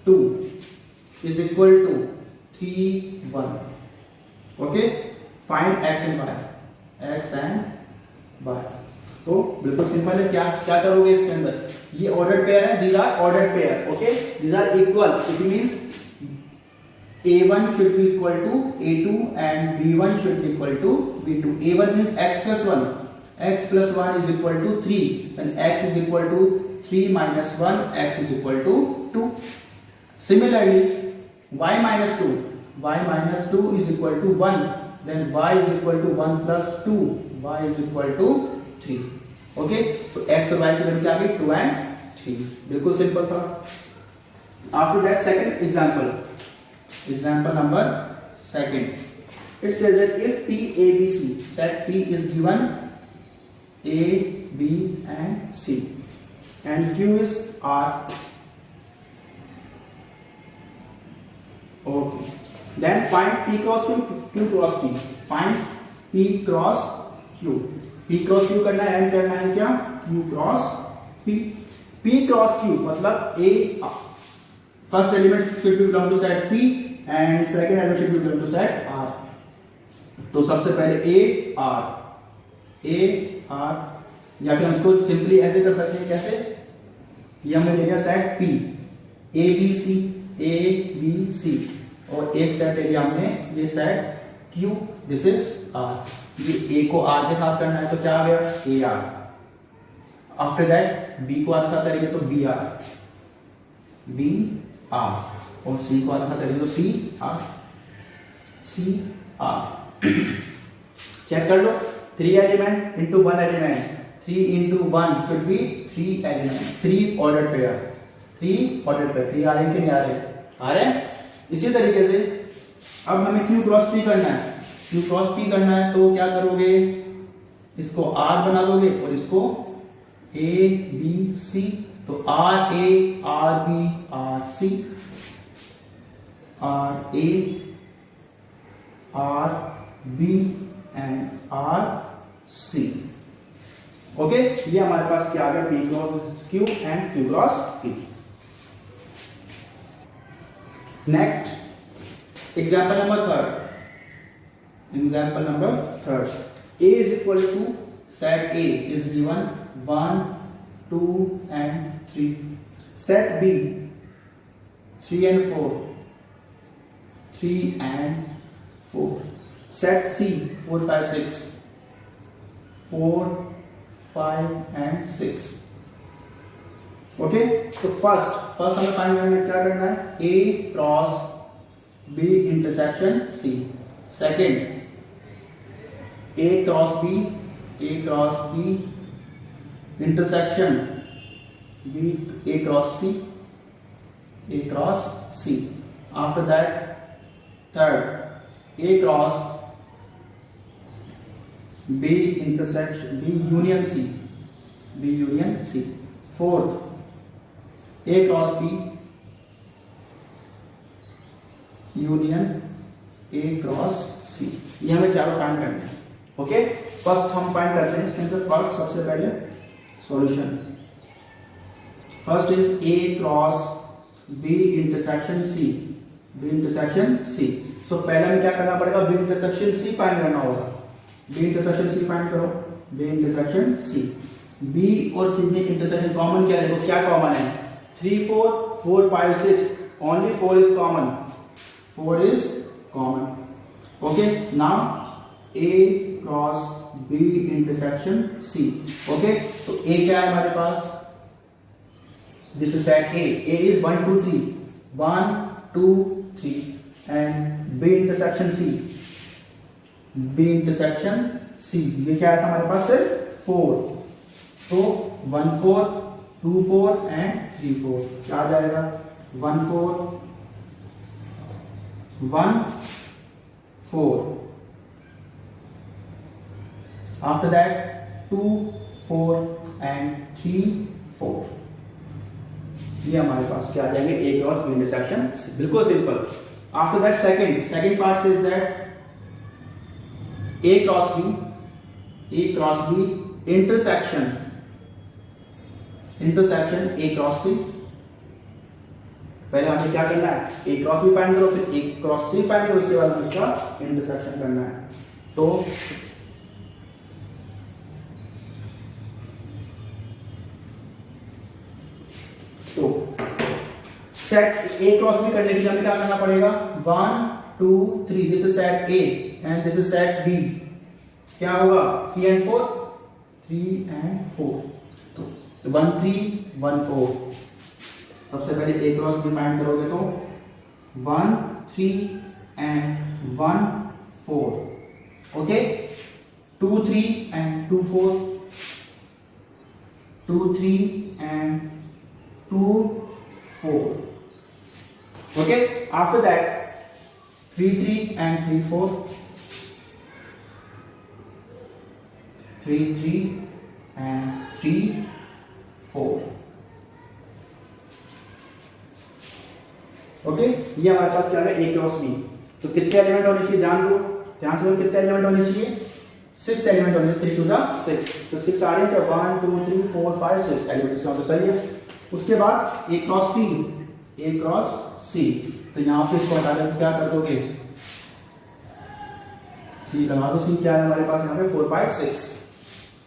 2 is equal to 3, 1. Okay, find x and y. तो बिल्कुल simple है. क्या क्या करोगे इसके अंदर? ये order pair है, these are ordered pair. Okay, these are equal. It means a1 should be equal to a2 and b1 should be equal to b2. a1 means x plus 1. X plus 1 is equal to 3. Then x is equal to 3 minus 1. X is equal to 2. Similarly, y minus 2. Y minus 2 is equal to 1. Then y is equal to 1 plus 2. Y is equal to 3. Okay, so x और y की value क्या आ गई? 2 and 3. बिल्कुल simple था. After that, second example. Example number 2. It says that if P, A, B, C, set P is given A, B and C and Q is R. Okay. Then find P cross Q, Q cross P. Find P cross Q. P cross Q करना है, and करना है क्या? Q cross P. P cross Q मतलब A, first element should be belong to set P and second element should be belong to set R. तो सबसे पहले A R या फिर हम इसको सिंपली ऐसे कर सकते हैं. कैसे? ये हमने लिया set P, A B C और एक सेट लिया हमने ये set Q, this is R. ये A को R के साथ करना है तो क्या आ गया? AR. आफ्टर दैट B को R के साथ करेंगे तो BR और C को R के साथ करेंगे तो CR. चेक कर लो. 3 element into 1 element. 3 into 1 should be 3 elements. 3 ordered pair. 3 आ रहे कि नहीं आ रहे? आ रहे. इसी तरीके से अब हमें Q क्रॉस P करना है. Q क्रॉस P करना है तो क्या करोगे? इसको R बना लोगे और इसको A B C. तो R A R B R C R A R B and R C. Okay, ये हमारे पास क्या आ गया? P cross Q and Q cross P. Next example number third. A is equal to set A is given 1, 2 and 3. Set B 3 and 4. 3 and 4. Set C 4, 5, 6. 4, 5 and 6. Okay, तो first हमें find करना है. क्या करना है? A cross B intersection C. Second A cross B intersection B A cross C. After that third A cross B intersection B union C. Fourth A cross B union A cross C. ये हमें चारों find करने हैं. Okay, first हम find करते हैं इसके अंदर. फर्स्ट सबसे पहले solution. First is A cross B intersection C. तो पहले हमें क्या करना पड़ेगा? B इंटरसेक्शन C फाइंड करना होगा. B इंटरसेक्शन C फाइंड करो. B intersection C. B और C में इंटरसेक्शन कॉमन क्या? देखो क्या कॉमन है? 3 4 5 6. Only 4 is common. 4 is common. Okay, now A cross B intersection C. Okay, तो A क्या है हमारे पास? This is set A. A is 1 2 3. 1 2 3 and B intersection C. ये क्या है हमारे पास? सिर्फ 4. तो 1 4 2 4 and 3 4. क्या आ जाएगा? 1 4 1 4. After that 2 4 and 3 4. ये हमारे पास क्या आ जाएंगे, A cross B intersection C, बिल्कुल simple. After that second part says that A cross B intersection A cross C. पहले हमें क्या करना है, ए क्रॉस बी फाइंड करो, फिर ए क्रॉस सी फाइंड करो, उसके बाद हमें इसका इंटरसेक्शन करना है। तो सेट ए क्रॉस बी करने के लिए हमें क्या करना पड़ेगा, 1 2 3, this is set A and this is set B. क्या होगा, 3 and 4, 3 and 4, तो 1 3 1 4। सबसे पहले ए क्रॉस बी फाइंड करोगे तो 1 3 and 1 4, okay. 2 3 and 2 4, 2 3 and 2 4, okay। After that 3 3 and 3 4, 3 3 and 3 4, okay. ये हमारे पास क्या है, ए क्रॉस बी। तो कितने एलिमेंट होने चाहिए, ध्यान दो, ध्यान से, कितने एलिमेंट होने चाहिए, 6 एलिमेंट होने चाहिए, 3 to the 6, तो 6 आ रहे हैं क्या, 1 2 3 4 5 6 एलिमेंट, इसका मतलब सही है। उसके बाद ए क्रॉस सी, तो यहां पे इसको हटा दें, क्या कर दोगे, सी लगा दो। सी क्या है हमारे पास यहाँ पे, 4 5 6,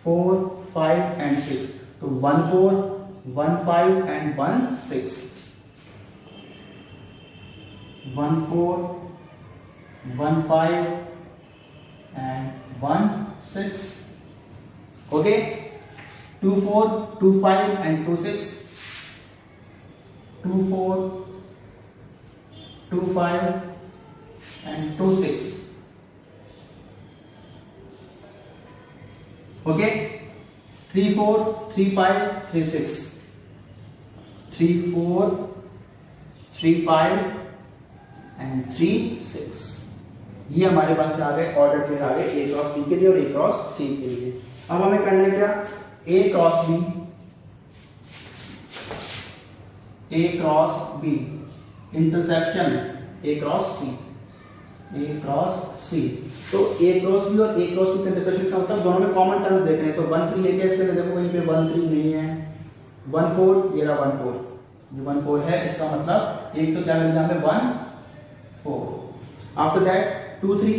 4 5 and 6, तो 1 4 1 5 and 1 6, 1 4 1 5 and 1 6, okay। 2 4 2 5 and 2 6, 2 4 2 5 and 2 6, okay। 3 4 3 5 3 6, 3 4 3 5 and 3 6। ये हमारे पास क्या आ गए, ऑर्डर पे आ गए ए क्रॉस बी के लिए और ए क्रॉस सी के लिए। अब हमें करना है क्या, A cross B intersection A cross C. तो ए क्रॉस बी और ए क्रॉस सी का इंटरसेक्शन का मतलब दोनों में कॉमन टर्म देख रहे हैं, तो 1 3 है क्या, इसके अंदर देखो कहीं पे 1 3 नहीं है, 1 4 ये रहा 1 4, ये 1 4 है, इसका मतलब एक तो क्या मिल जाए 1 4। आफ्टर दैट 2 3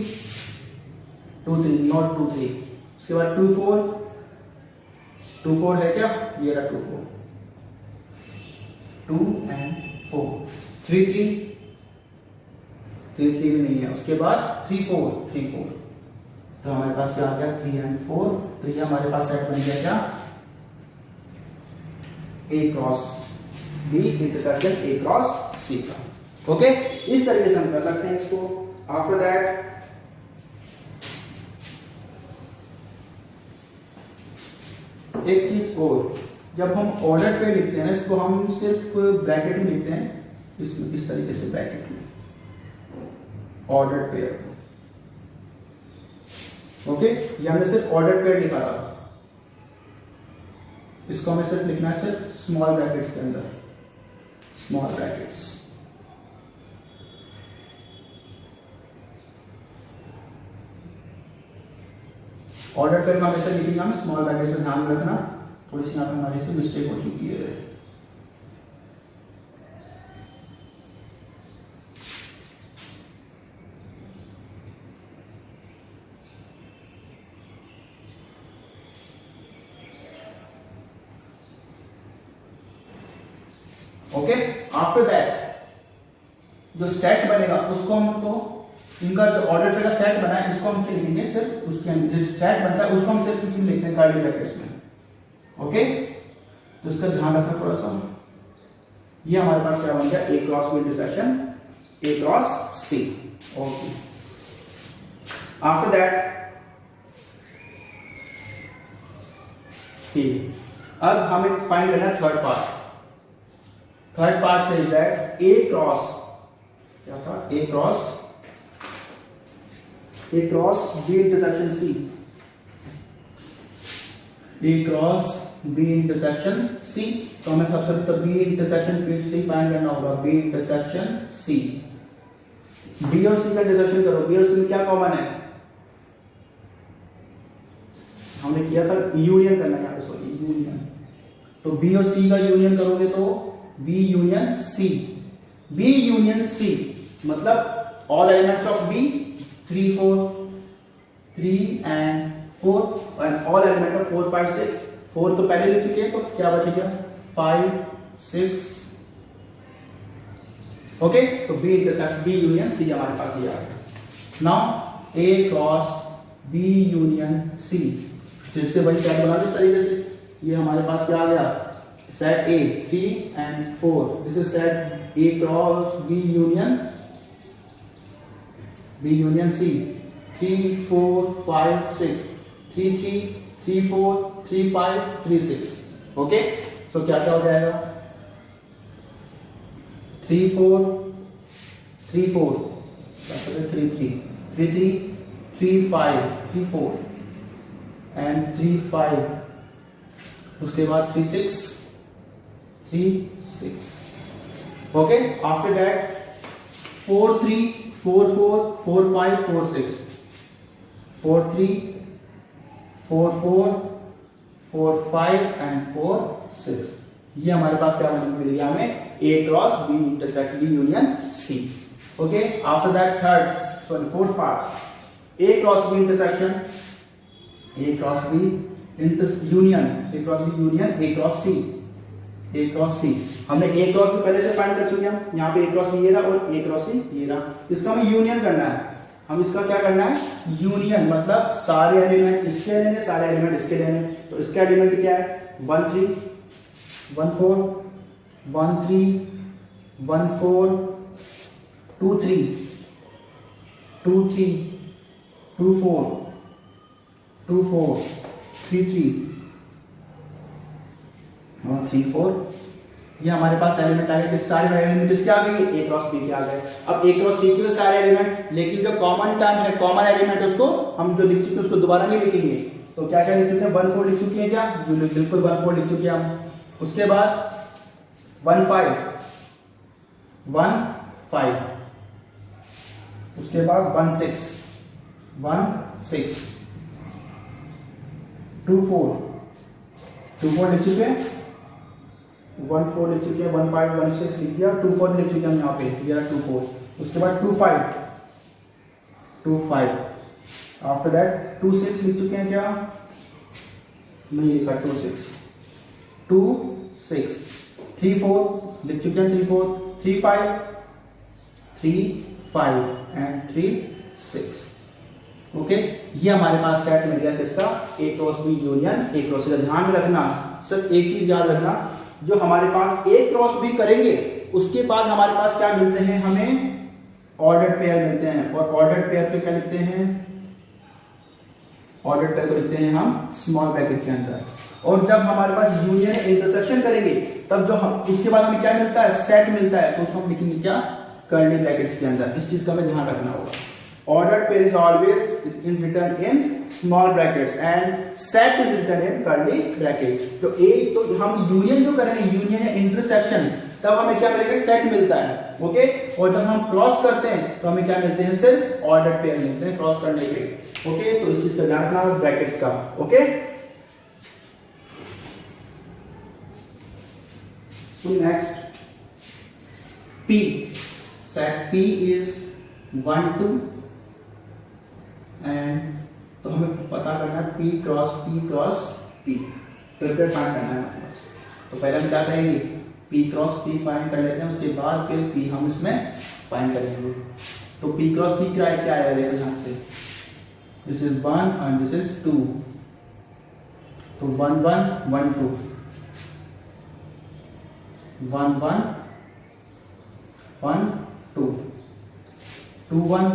नॉट 2 3, उसके बाद 2 4 है क्या, ये रहा 2 4, 2 and 4, 3 3 भी नहीं है, उसके बाद 3 4, तो हमारे पास क्या आ गया 3 and 4, तो ये हमारे पास सेट बन गया क्या, A cross B intersection A cross C का, ओके। इस तरीके से हम कर सकते हैं इसको। आफ्टर दैट एक चीज और, जब हम ऑर्डर पे लिखते हैं ना, इसको हम सिर्फ ब्रैकेट में लिखते हैं, इस तरीके से ब्रैकेट में ऑर्डर पेयर, ओके। ये हमने सिर्फ ऑर्डर पेयर लिखा था, इसको हमें सिर्फ लिखना है सिर्फ स्मॉल ब्रैकेट्स के अंदर, स्मॉल ब्रैकेट्स। ऑर्डर पेयर में हमेशा लिखेंगे हम स्मॉल ब्रैकेट्स में, ध्यान रखना, थोड़ी सी यहाँ पे हमारी से मिस्टेक हो चुकी है। ओके। आफ्टर दैट जो सेट बनेगा उसको हम, तो इनका जो ऑर्डर पेयर का सेट बना है इसको हम क्या लिखेंगे, सिर्फ उसके अंदर जो सेट बनता है उसको हम सिर्फ इसमें लिखते हैं कर्ली ब्रैकेट्स में, ओके। तो इसका ध्यान रखना थोड़ा सा। ये हमारे पास क्या बन गया, A cross B intersection A cross C, okay. After that ठीक, अब हमें फाइंड करना third part. Third part says that A cross, क्या था, A cross B intersection C, A cross B intersection C. तो हमें सबसे पहले बी इंटरसेक्शन फिर सी फाइंड करना होगा, बी इंटरसेक्शन सी। बी और सी का इंटरसेक्शन करो, बी और सी में क्या कॉमन है, हमने किया था यूनियन करना है यहाँ पे, सॉरी यूनियन। तो बी और सी का यूनियन करोगे तो B union C, B union C मतलब all elements of B 3 4 3 and 4 and all element of 4 5 6। 4 तो पहले लिख चुके हैं, तो क्या बचेगा 5 6। ओके, तो B intersect B union C हमारे पास ये आ गया। Now A cross B union C, फिर से वही सेट बना दो इस तरीके से। ये हमारे पास क्या आ गया, set A 3 and 4, this is set A cross B union C 3 4 5 6 3 3 3 4 3 5 3 6। Okay, तो क्या क्या हो जाएगा 3 4 3 4 3 3 3 3 3 5 3 4 एंड 3 5, उसके बाद 3 6 3 6। Okay, after that 4 3 4 4 4 5 4 6 4 3 4 4 4 5 and 4 6। ये हमारे पास क्या मिल गया हमें, A cross B intersect B union C। Okay, after that fourth part, A cross B intersection A cross B union A cross B union A cross C, A cross C। हमने A cross B पहले से find कर चुके हैं, यहाँ पे A cross B ये रहा और A क्रॉस C ये रहा। इसका हमें यूनियन करना है, हम इसका क्या करना है यूनियन, मतलब सारे एलिमेंट इसके लेने सारे एलिमेंट इसके लेने। तो इसका एलिमेंट क्या है 1 3 1 4 1 3 1 4 2 3 2 3 2 4 2 4 3 3 और 3 4। ये हमारे पास एलिमेंट आ गए, सारे एलिमेंट किसके आ गए A क्रॉस B के आ गए। अब A क्रॉस C के सारे एलिमेंट, लेकिन जो कॉमन टर्म है कॉमन एलिमेंट उसको हम जो लिख चुके हैं उसको दोबारा नहीं लिखेंगे। तो क्या क्या लिख चुके हैं 1 4 लिख चुके हैं, क्या बिल्कुल 1 4 लिख चुके हैं हम। उसके बाद 1 5 1 5, उसके बाद 1 6 2 4 2 4 लिख चुके हैं, 1 4 लिख चुके हैं, 1 5 1 6 लिख दिया, 2 4 लिख चुके हैं हम यहाँ पे, ये 2 4। उसके बाद 2 5 आफ्टर दैट 2 6 लिख चुके हैं, क्या नहीं लिखा 2 6 3 4 लिख चुके हैं, 3 4 3 5 एंड 3 6। ओके, ये हमारे पास सेट मिल गया किसका A cross B union A cross C। ध्यान में रखना, सिर्फ एक चीज याद रखना, जो हमारे पास A क्रॉस B करेंगे उसके बाद हमारे पास क्या मिलते हैं, हमें ऑर्डर्ड पेयर मिलते हैं। और ऑर्डर्ड पेयर पे क्या लिखते हैं, ऑर्डर्ड पेयर को लिखते हैं हम स्मॉल ब्रैकेट के अंदर। और जब हमारे पास यूनियन इंटरसेक्शन करेंगे तब जो हम उसके बाद हमें क्या मिलता है सेट मिलता है, तो उसको हम लिखेंगे क्या कर्ली ब्रैकेट्स के अंदर। इस चीज का हमें ध्यान रखना होगा। Ordered pair is always written in small brackets and set is written in curly brackets। तो हम यूनियन जो करेंगे, यूनियन या इंटरसेक्शन, तब हमें क्या मिलेगा सेट मिलता है। ओके, और जब हम क्रॉस करते हैं तो हमें क्या मिलते हैं, सिर्फ ऑर्डर्ड पेयर मिलते हैं क्रॉस करने के। ओके, तो इस चीज का ध्यान रखना ब्रैकेट्स का। Okay, so next P, set P is 1 2 and तो हमें पता करना है P cross P prepare find करना है। तो पहले हम क्या करेंगे P क्रॉस P फाइंड कर लेते हैं, उसके बाद फिर P हम इसमें फाइंड करेंगे। तो P क्रॉस P क्या आएगा, देखो यहाँ से this is 1 and this is 2, तो 1 1 1 2 1 1 1 2 2 1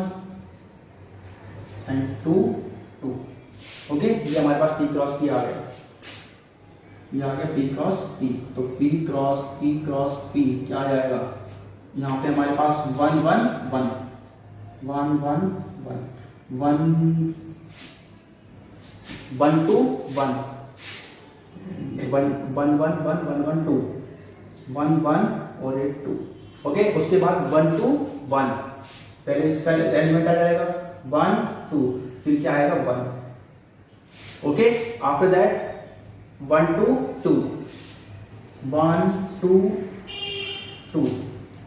एंड 2 2। ओके, ये हमारे पास P क्रॉस P आ गया, ये आ गया P क्रॉस P। तो P क्रॉस P क्या आ जाएगा, यहाँ पे हमारे पास 1 1 1 1 1 1 1 1 2 1 one one one one one one two, one one और एक टू। ओके, उसके बाद 1 2 1, पहले इसका एलिमेंट आ जाएगा 1 2, फिर क्या आएगा 1। Okay, after that 1 2 2, 1 2 2।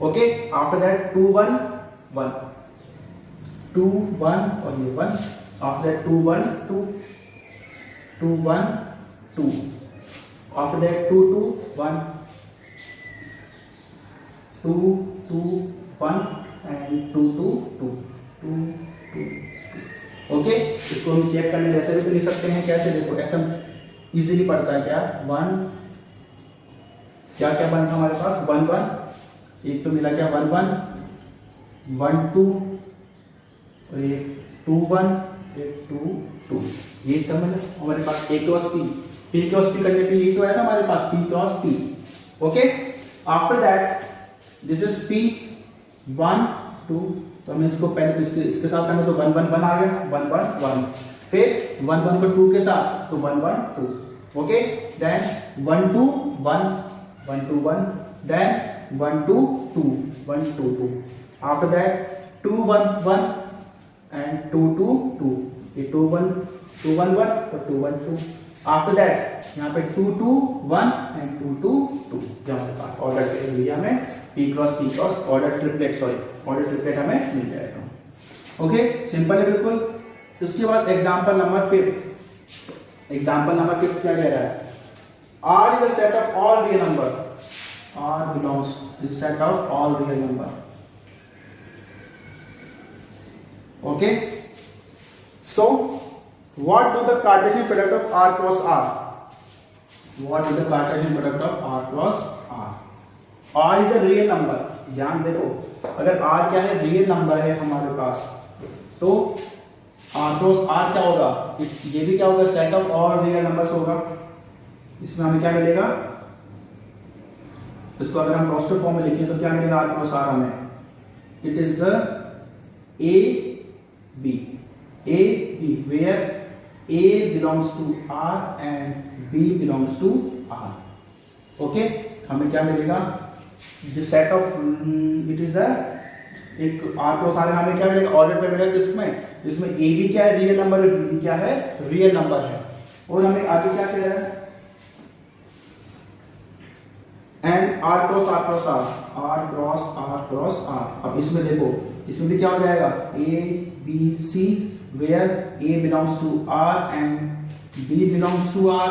Okay, after that 2 1 1, 2 1 और ये 1, after that 2 1 2, 2 1 2, after that 2 2 1, 2 2 1 and 2 2 2 2 2। Okay, इसको हम चेक करने जैसे भी तो लिख सकते हैं। कैसे? देखो ऐसा इजीली पड़ता है। क्या 1, क्या क्या बना हमारे पास 1 1, एक तो मिला क्या 1 1 1 2 और एक 2 1 एक 2 2। ये सब मतलब हमारे पास A cross P, P cross P करने पे ये तो है ना हमारे पास P cross P। Okay, after that this is P 1 2, तो हमें इसको पहले तो इसके साथ करना, तो 1 1 1 आ गया 1 1 1, फिर 1 1 को 2 के साथ तो 1 1 2। Okay, then 1 2 1 1 2 1, then 1 2 2 1 2 2, after that 2 1 1 and 2 2 2, ये 2 1 2 1 1 और 2 1 2, आफ्टर दैट यहाँ पे 2 2 1 एंड 2 2 2। हमारे पास ऑर्डर लिया हमें P cross order triplet, order triplet हमें मिल जाएगा। ओके, सिंपल है बिल्कुल। उसके बाद एग्जांपल नंबर 5, एग्जांपल नंबर 5 क्या कह रहा है? R is a set of all real number, R belongs to the set of all real number। Okay, so what do the Cartesian product of R cross R? What is the Cartesian product of R cross R? R is a real number। ध्यान देखो, अगर R क्या है? Real number है हमारे पास, तो R cross R क्या होगा? ये भी क्या होगा? Set of all real numbers होगा। इसमें हमें क्या मिलेगा? इसको अगर हम रोस्टर फॉर्म में लिखें तो क्या मिलेगा? R cross R हमें, it is the A B, A B, where A belongs to R and B belongs to R। Okay, हमें क्या मिलेगा? जो सेट ऑफ इट इज एक R cross R हमें क्या मिलेगा? ऑर्डर पे मिलेगा किसमें? इसमें A भी क्या है? रियल नंबर है, B भी क्या है? रियल नंबर है। और हमें आगे क्या कह रहा है? And R cross R cross R, R cross R cross R। अब इसमें देखो, इसमें भी क्या हो जाएगा? A B C, where A belongs to R and B belongs to R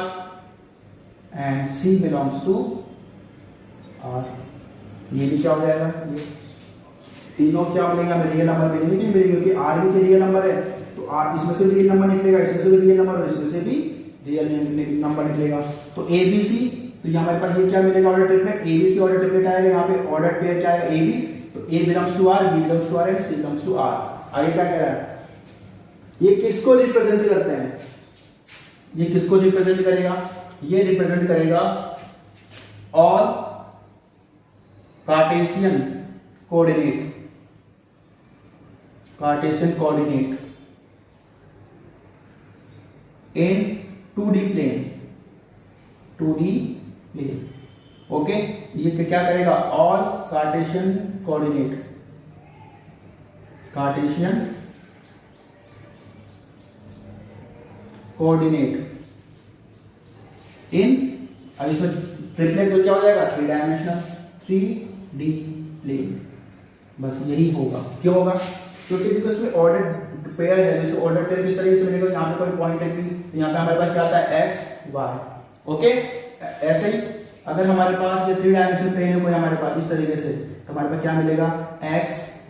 and C belongs to R। ये भी क्या हो जाएगा? ये तीनों क्या मिलेंगे? हमें रियल नंबर मिलेंगे, नहीं मिलेंगे, क्योंकि R भी के रियल नंबर है, तो R इसमें से भी रियल नंबर निकलेगा, इसमें से भी रियल नंबर और इसमें से भी रियल नंबर निकलेगा। तो A B C, तो यहाँ हमारे पास ये क्या मिलेगा? Order triplet, A B C order triplet आएगा। यहाँ पे ऑर्डर पेयर क्या है? A B, तो A belongs to R, B belongs to R and C belongs to R। आगे क्या कह रहा है? ये किसको रिप्रेजेंट करते हैं? ये किसको रिप्रेजेंट करेगा? ये रिप्रेजेंट करेगा all Cartesian coordinate, Cartesian coordinate in 2D plane, 2D plane. Okay, ये क्या करेगा? All Cartesian coordinate, Cartesian coordinate in, अब इसमें ट्रिपलेट तो क्या हो जाएगा? 3 डायमेंशनल 3D प्लेन। बस यही होगा। क्यों होगा? क्योंकि इसमें ऑर्डर पेयर है, जैसे ऑर्डर पेयर किस तरीके से मिलेगा? यहाँ पे कोई पॉइंट है, यहाँ पे हमारे पास क्या आता है? x y। ओके, ऐसे ही अगर हमारे पास ये 3 डायमेंशनल प्लेन है कोई हमारे पास इस तरीके से, तो हमारे पास क्या मिलेगा? x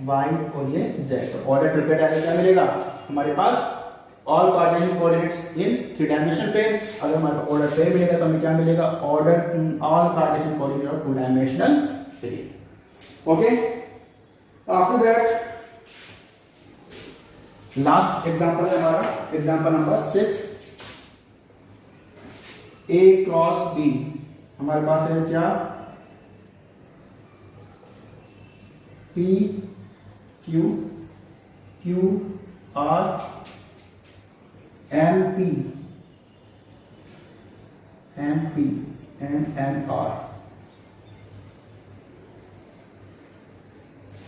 y और ये z। तो ऑर्डर ट्रिपलेट आएगा, क्या मिलेगा हमारे पास? ऑल कार्टेशियन कोऑर्डिनेट्स इन 3 डायमेंशनल प्लेन। अगर हमारे पास ऑर्डर पेयर मिलेगा तो हमें क्या मिलेगा? Order all Cartesian coordinate of 2 dimensional plane. Okay, after that last example है हमारा, example number 6, A cross B। हमारे पास है क्या? P Q Q R M P MP and NR.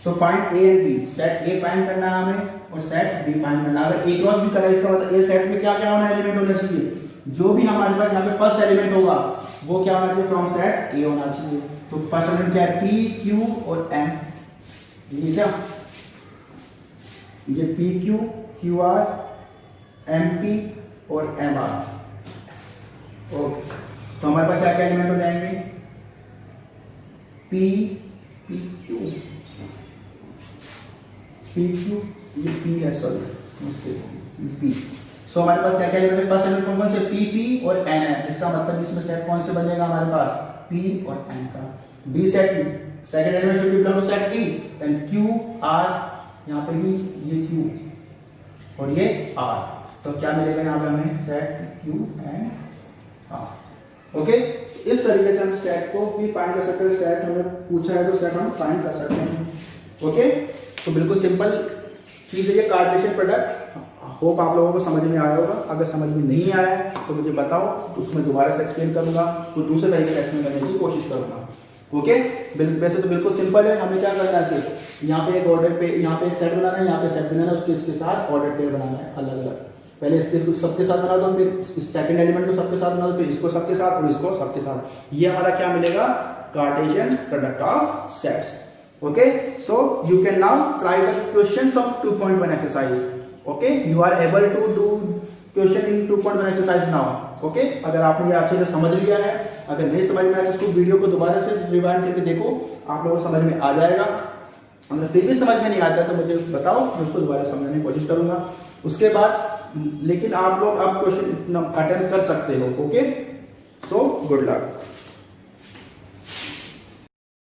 So find A and B. Set A find करना है हमें और set B find करना है। अगर A क्रॉस B करा इसका मतलब A सेट में क्या क्या होना एलिमेंट होना चाहिए, जो भी हमारे पास यहाँ पे फर्स्ट एलिमेंट होगा वो क्या होना चाहिए, फ्रॉम सेट A होना चाहिए। तो फर्स्ट एलिमेंट क्या है, P Q और M। ये क्या, ये P Q Q R M P और M R। ओके, तो हमारे पास क्या क्या एलिमेंट हो जाएंगे, P P Q P Q, ये P है, सॉरी P। सो हमारे पास क्या क्या एलिमेंट है, फर्स्ट एलिमेंट कौन कौन से, P P और N है। इसका मतलब इसमें सेट कौन से बनेगा हमारे पास, P और N का। B सेट की second element should be belong to set B, then Q R, यहाँ पे भी ये Q और ये R। तो क्या मिलेगा यहाँ पे हमें, set Q and R। Okay, इस तरीके से हम सेट को भी फाइंड कर सकते हैं। सेट हमें पूछा है तो सेट हम फाइंड कर सकते हैं। ओके, तो बिल्कुल सिंपल चीज है ये कार्टेशियन प्रोडक्ट। होप आप लोगों को समझ में आया होगा। अगर समझ में नहीं आया तो मुझे बताओ, तो उसमें दोबारा से एक्सप्लेन करूंगा, तो दूसरे तरीके से एक्सप्लेन करने की कोशिश करूंगा। ओके, वैसे तो बिल्कुल सिंपल है। हमें क्या करना है, यहाँ पे एक ऑर्डर पे, यहाँ पे एक सेट बनाना है, यहाँ पे सेट बनाना है, उसके इसके साथ ऑर्डर पेयर बनाना है अलग अलग। पहले इसके सबके साथ बना दो, फिर सेकंड एलिमेंट को सबके साथ बना दो, फिर इसको सबके साथ और इसको सबके साथ। ये हमारा क्या मिलेगा, Cartesian product of sets. Okay, so you can now try the questions of 2.1 exercise. Okay, you are able to do question in 2.1 exercise now. Okay, अगर आपने ये अच्छे से समझ लिया है, अगर नहीं समझ में आया तो इसको वीडियो को दोबारा से रिवाइंड करके देखो, आप लोगों को समझ में आ जाएगा। अगर फिर भी समझ में नहीं आता तो मुझे बताओ, मैं उसको दोबारा समझने की कोशिश करूंगा। उसके बाद लेकिन आप लोग अब क्वेश्चन अटेम्प्ट कर सकते हो। Okay, so good luck.